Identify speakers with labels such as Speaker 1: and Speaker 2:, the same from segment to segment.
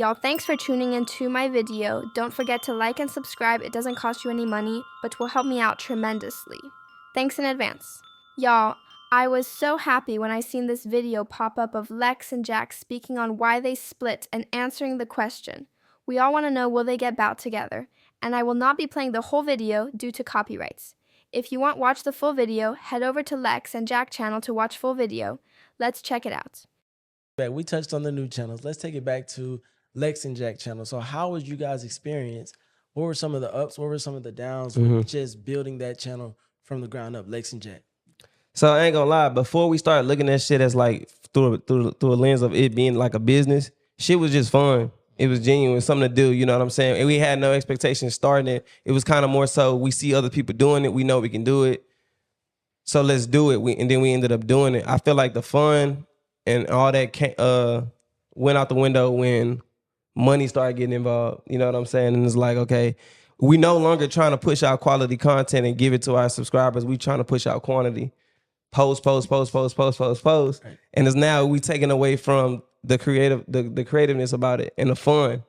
Speaker 1: Y'all, thanks for tuning into my video. Don't forget to like and subscribe. It doesn't cost you any money, but will help me out tremendously. Thanks in advance. Y'all, I was so happy when I seen this video pop up of Lex and Jack speaking on why they split and answering the question. We all want to know, will they get back together? And I will not be playing the whole video due to copyrights. If you want to watch the full video, head over to Lex and Jack channel to watch full video. Let's check it out.
Speaker 2: We touched on the new channels. Let's take it back to Lex and Jack channel. So how was you guys' experience? What were some of the ups? What were some of the downs with just building that channel from the ground up, Lex and Jack?
Speaker 3: So I ain't gonna lie, before we started looking at shit as like through a lens of it being like a business, shit was just fun. It was genuine, something to do, you know what I'm saying? And we had no expectations starting it. It was kind of more so we see other people doing it, we know we can do it. So let's do it. And then we ended up doing it. I feel like the fun and all that went out the window when money started getting involved. You know what I'm saying? And it's like, okay, we no longer trying to push out quality content and give it to our subscribers. We trying to push out quantity. Post.
Speaker 2: Right.
Speaker 3: And it's now we taking away from the creativeness about it and the fun.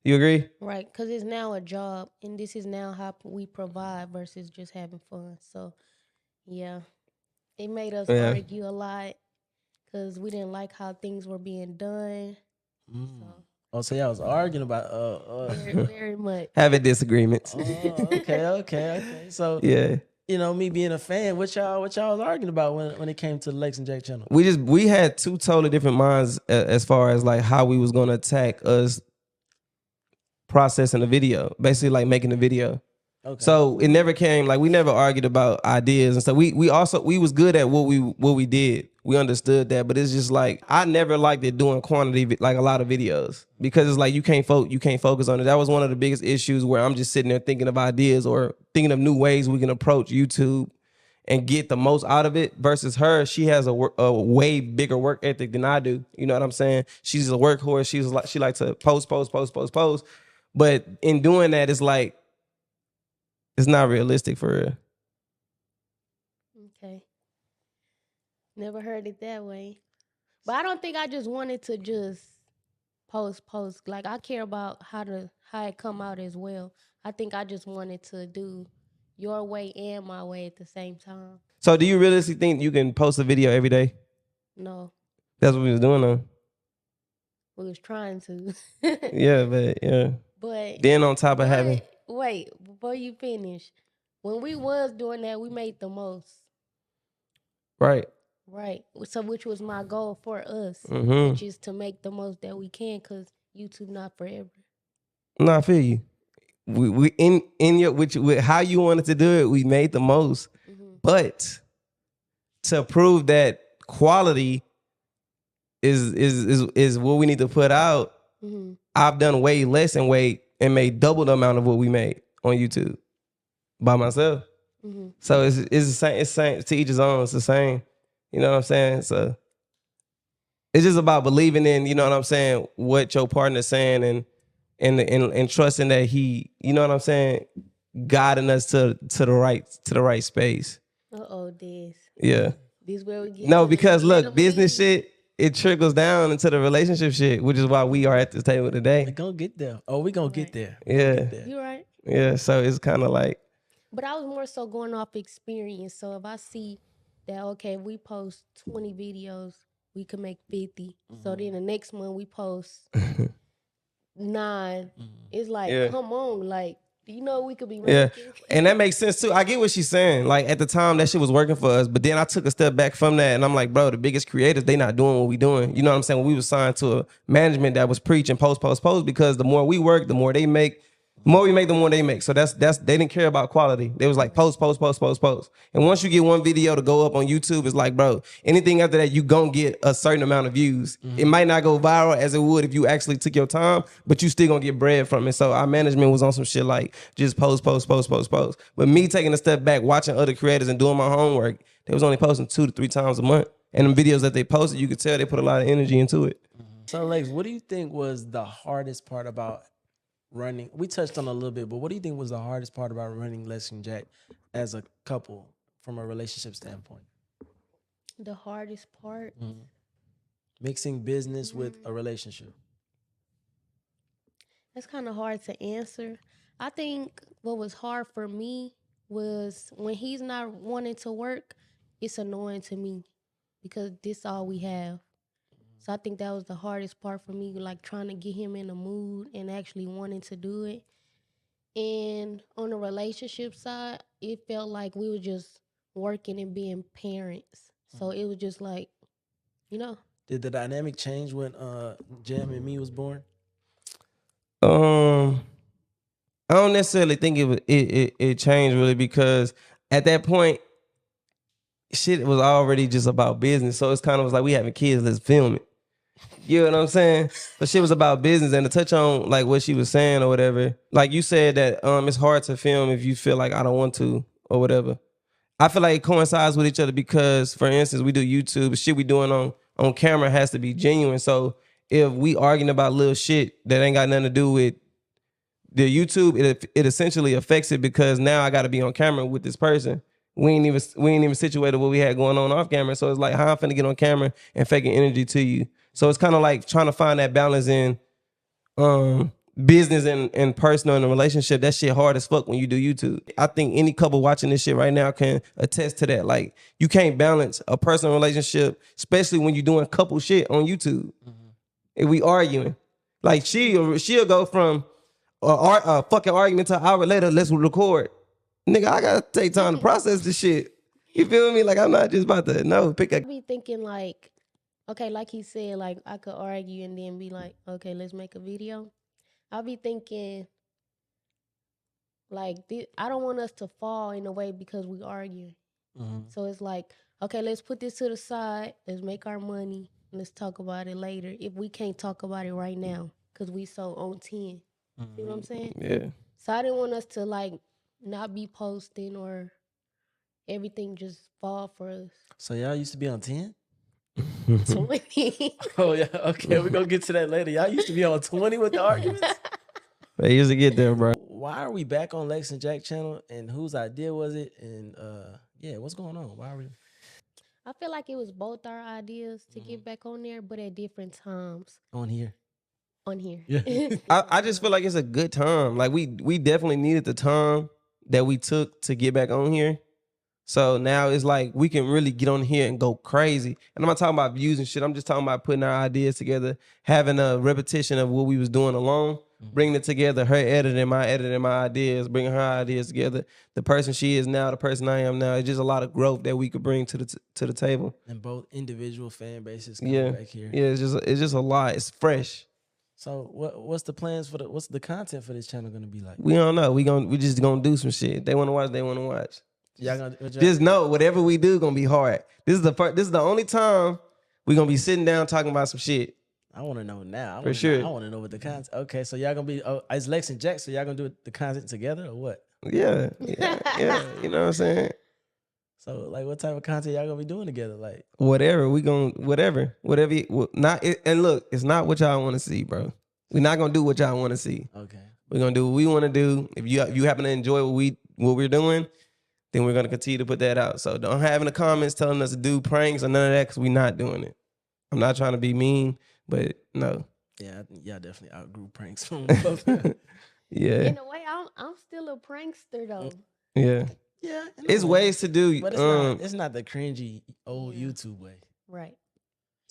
Speaker 3: You agree?
Speaker 4: Right, because it's now a job, and this is now how we provide versus just having fun. So, yeah, it made us argue a lot because we didn't like how things were being done.
Speaker 2: So y'all was arguing about
Speaker 4: very much
Speaker 3: having disagreements.
Speaker 2: Okay. So
Speaker 3: yeah.
Speaker 2: You know, me being a fan, what y'all was arguing about when it came to the Lex and Jack channel?
Speaker 3: We had two totally different minds as far as like how we was gonna attack us processing the video, basically like making the video. Okay. So it never came like we never argued about ideas and stuff. We was good at what we did. We understood that, but it's just like I never liked it doing quantity like a lot of videos because it's like you can't focus on it. That was one of the biggest issues where I'm just sitting there thinking of ideas or thinking of new ways we can approach YouTube and get the most out of it. Versus her, she has a way bigger work ethic than I do. You know what I'm saying? She's a workhorse. She likes to post. But in doing that, it's like it's not realistic for real.
Speaker 4: Okay. Never heard it that way. But I don't think I just wanted to just post. Like I care about how it come out as well. I think I just wanted to do your way and my way at the same time.
Speaker 3: So do you realistically think you can post a video every day?
Speaker 4: No.
Speaker 3: That's what we was doing though.
Speaker 4: We was trying to.
Speaker 3: yeah.
Speaker 4: But
Speaker 3: then on top of having
Speaker 4: wait, before you finish, when we was doing that, we made the most.
Speaker 3: Right.
Speaker 4: So which was my goal for us, which is to make the most that we can, because YouTube not forever.
Speaker 3: No, I feel you. We in your with how you wanted to do it, we made the most. But to prove that quality is what we need to put out, I've done way less and made double the amount of what we made on YouTube by myself. So it's the same. It's same to each his own. It's the same. You know what I'm saying? So it's just about believing in, you know what I'm saying, what your partner's saying and trusting that he, you know what I'm saying, guiding us to the right space.
Speaker 4: This.
Speaker 3: Yeah.
Speaker 4: This where we get.
Speaker 3: No, because look, business shit, it trickles down into the relationship shit, which is why we are at this table today.
Speaker 2: We're gonna get there. We gonna get there.
Speaker 3: Yeah.
Speaker 4: You're right.
Speaker 3: Yeah, so it's kind of like.
Speaker 4: But I was more so going off experience. So if I see that, okay, if we post 20 videos, we can make 50. So then the next month we post 9. It's like, come on, like, you know, we could be making.
Speaker 3: Yeah, and that makes sense too. I get what she's saying. Like at the time, that shit was working for us, but then I took a step back from that, and I'm like, bro, the biggest creators, they not doing what we doing. You know what I'm saying? When we was signed to a management that was preaching post, because the more we work, the more they make. The more we make, the more they make. So that's they didn't care about quality. They was like post. And once you get one video to go up on YouTube, it's like, bro, anything after that, you gonna get a certain amount of views. It might not go viral as it would if you actually took your time, but you still gonna get bread from it. So our management was on some shit like just post. But me taking a step back, watching other creators and doing my homework, they was only posting 2 to 3 times a month. And the videos that they posted, you could tell they put a lot of energy into it.
Speaker 2: So Lex, what do you think was the hardest part about running? We touched on it a little bit, but what do you think was the hardest part about running Lex and Jack as a couple from a relationship standpoint?
Speaker 4: The hardest part?
Speaker 2: Mixing business with a relationship.
Speaker 4: That's kind of hard to answer. I think what was hard for me was when he's not wanting to work, it's annoying to me because this all we have. So I think that was the hardest part for me, like trying to get him in the mood and actually wanting to do it. And on the relationship side, it felt like we were just working and being parents. So it was just like, you know.
Speaker 2: Did the dynamic change when Jam and Me was born?
Speaker 3: I don't necessarily think it changed really because at that point, shit was already just about business. So it's kind of like we having kids, let's film it. You know what I'm saying? But shit was about business. And to touch on like what she was saying or whatever, like you said that it's hard to film if you feel like I don't want to or whatever. I feel like it coincides with each other because, for instance, we do YouTube. Shit we doing on camera has to be genuine. So if we arguing about little shit that ain't got nothing to do with the YouTube, it essentially affects it because now I got to be on camera with this person. We ain't even situated what we had going on off camera. So it's like how I'm finna get on camera and faking energy to you. So it's kind of like trying to find that balance in business and personal in a relationship. That shit hard as fuck when you do YouTube. I think any couple watching this shit right now can attest to that. Like you can't balance a personal relationship, especially when you're doing couple shit on YouTube. If we arguing, like she'll go from a fucking argument to an hour later, let's record. Nigga, I gotta take time to process this shit. You feel me? Like I'm not just about to pick a.
Speaker 4: I be thinking like, okay, like he said, like I could argue and then be like, okay, let's make a video. I'll be thinking like I don't want us to fall in a way because we arguing. So it's like, okay, let's put this to the side. Let's make our money. Let's talk about it later. If we can't talk about it right now, cause we so on 10. You know what I'm saying?
Speaker 3: Yeah.
Speaker 4: So I didn't want us to like not be posting or everything just fall for us.
Speaker 2: So y'all used to be on 10?
Speaker 4: 20.
Speaker 2: Oh yeah, okay, we're gonna get to that later. Y'all used to be on 20 with the arguments?
Speaker 3: They used to get there, bro.
Speaker 2: Why are we back on Lex and Jack channel and whose idea was it? And yeah, what's going on? Why are we
Speaker 4: I feel like it was both our ideas to get back on there, but at different times
Speaker 2: on here?
Speaker 4: on here.
Speaker 2: Yeah.
Speaker 3: I just feel like it's a good time. Like we definitely needed the time that we took to get back on here. So now it's like we can really get on here and go crazy. And I'm not talking about views and shit. I'm just talking about putting our ideas together, having a repetition of what we was doing alone, bringing it together, her editing, my ideas, bringing her ideas together. The person she is now, the person I am now. It's just a lot of growth that we could bring to the table.
Speaker 2: And both individual fan bases coming back here.
Speaker 3: Yeah, it's just a lot. It's fresh.
Speaker 2: So what's the plans for what's the content for this channel gonna be like?
Speaker 3: We don't know. We just gonna do some shit. They want to watch. They want to watch.
Speaker 2: Y'all gonna
Speaker 3: Just know whatever we do gonna be hard. This is the only time we gonna be sitting down talking about some shit.
Speaker 2: I want to know now.
Speaker 3: For sure.
Speaker 2: I want to know what the content. Okay, so y'all gonna be it's Lex and Jack. So y'all gonna do the content together or what?
Speaker 3: Yeah. You know what I'm saying?
Speaker 2: So like, what type of content y'all gonna be doing together? Like
Speaker 3: Whatever not. And look, it's not what y'all want to see, bro. We're not gonna do what y'all want to see.
Speaker 2: Okay.
Speaker 3: We're gonna do what we want to do. If you happen to enjoy what we're doing, then we're gonna continue to put that out. So don't have in the comments telling us to do pranks or none of that because we're not doing it. I'm not trying to be mean, but no.
Speaker 2: Yeah, y'all definitely outgrew pranks.
Speaker 3: Yeah.
Speaker 4: In a way, I'm still a prankster though.
Speaker 3: Yeah.
Speaker 2: Yeah,
Speaker 3: It's ways to do.
Speaker 2: But it's not the cringy old YouTube way.
Speaker 4: Right.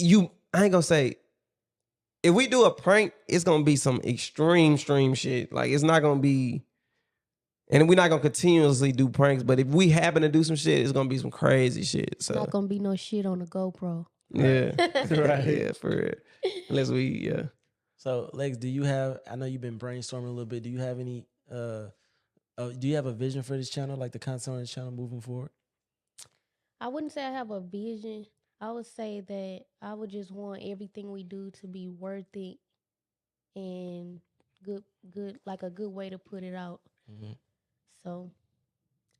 Speaker 3: I ain't gonna say. If we do a prank, it's gonna be some extreme shit. Like it's not gonna be. And we're not gonna continuously do pranks, but if we happen to do some shit, it's gonna be some crazy shit. So
Speaker 4: Not gonna be no shit on the GoPro.
Speaker 3: yeah,
Speaker 2: Right.
Speaker 3: Yeah, for real. Unless we, yeah.
Speaker 2: So Lex, do you have? I know you've been brainstorming a little bit. Do you have any? Do you have a vision for this channel, like the content on this channel moving forward?
Speaker 4: I wouldn't say I have a vision. I would say that I would just want everything we do to be worth it and good, like a good way to put it out.
Speaker 2: Mm-hmm.
Speaker 4: So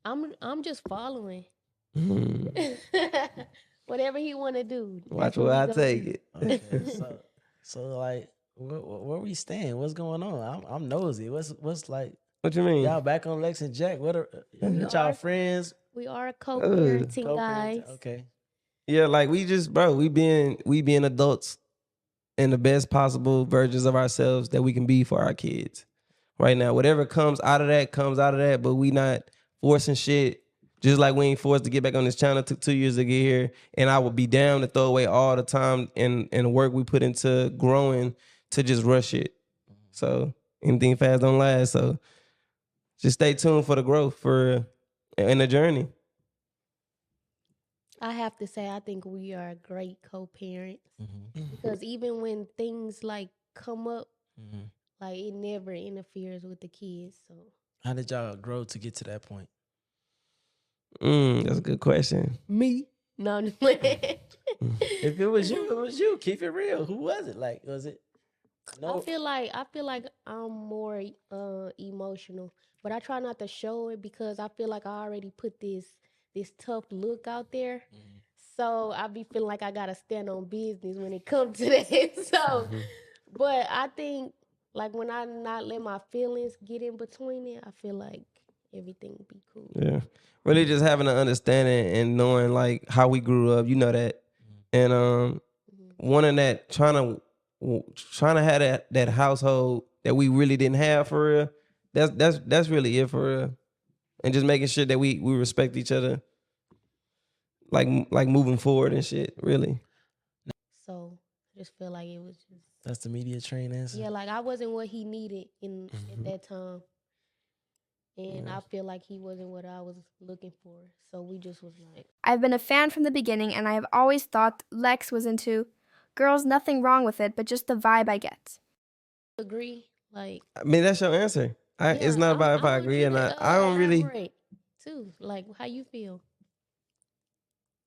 Speaker 4: I'm just following.
Speaker 3: Mhm.
Speaker 4: Whatever he want to do.
Speaker 3: Watch
Speaker 4: that's what
Speaker 3: where I
Speaker 4: we
Speaker 3: take
Speaker 4: gonna
Speaker 3: it.
Speaker 2: Okay, so like, where we stand? What's going on? I'm nosy. What's like?
Speaker 3: What you mean?
Speaker 2: Y'all back on Lex and Jack? What are y'all friends?
Speaker 4: do. We are co-parenting
Speaker 2: Co-parents?
Speaker 4: guys.
Speaker 2: Okay.
Speaker 3: Yeah, like we being adults and the best possible versions of ourselves that we can be for our kids. Right now, whatever comes out of that, but we not forcing shit. Just like we ain't forced to get back on this channel. It took 2 years to get here, and I would be down to throw away all the time and work we put into growing to just rush it. So anything fast don't last. So just stay tuned for the growth and the journey.
Speaker 4: I have to say, I think we are great co-parents
Speaker 2: Mm-hmm.
Speaker 4: because even when things like come up,
Speaker 2: Mm-hmm.
Speaker 4: like it never interferes with the kids. So
Speaker 2: How did y'all grow to get to that point?
Speaker 3: That's a good question.
Speaker 4: me, no, I'm just playing.
Speaker 2: If it was you, it was you. Keep it real. Who was it? Like, was it? No.
Speaker 4: I feel like I'm more emotional, but I try not to show it because I feel like I already put this tough look out there.
Speaker 2: Mhm.
Speaker 4: So I be feeling like I gotta stand on business when it comes to that. So, but I think like when I not let my feelings get in between it, I feel like everything be cool.
Speaker 3: Yeah. Really just having an understanding and knowing like how we grew up, you know that. And wanting that trying to have that household that we really didn't have for real. That's really it for real. And just making sure that we respect each other like moving forward and shit, really.
Speaker 4: So I just feel like it was just
Speaker 2: That's the media train answer.
Speaker 4: yeah, like I wasn't what he needed in at that time. And I feel like he wasn't what I was looking for. So we just was like,
Speaker 1: I've been a fan from the beginning, and I have always thought Lex was into girls, nothing wrong with it, but just the vibe I get.
Speaker 4: agree. Like
Speaker 3: I mean, that's your answer. It's not about if I
Speaker 4: want
Speaker 3: agree
Speaker 4: you
Speaker 3: or
Speaker 4: to,
Speaker 3: not. I don't really.
Speaker 4: elaborate, too. Like how you feel.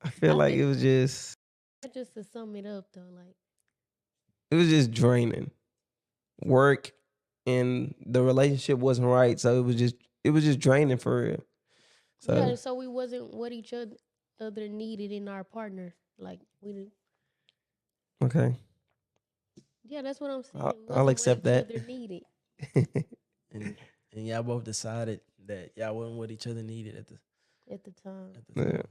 Speaker 3: I feel
Speaker 4: I
Speaker 3: like
Speaker 4: think-
Speaker 3: it was just
Speaker 4: to sum it up though, like
Speaker 3: draining. Work and the relationship wasn't right, so it was just draining for real. So
Speaker 4: yeah, so we wasn't what each other needed in our partner. Like we didn't.
Speaker 3: okay,
Speaker 4: Yeah, that's what I'm saying.
Speaker 3: I'll
Speaker 4: We wasn't what
Speaker 3: accept
Speaker 4: each
Speaker 3: that.
Speaker 4: other needed
Speaker 2: And y'all both decided that y'all wasn't what each other needed at the
Speaker 4: at the time.
Speaker 3: Yeah.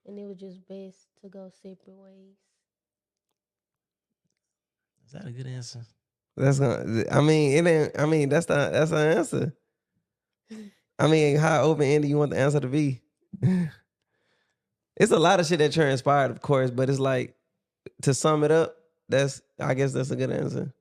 Speaker 4: And it was just best to go separate ways.
Speaker 2: Is that a good answer?
Speaker 3: That's gonna. I mean, it ain't. I mean, that's the answer. I mean, how open ended you want the answer to be? It's a lot of shit that transpired, of course, but it's like to sum it up. I guess that's a good answer.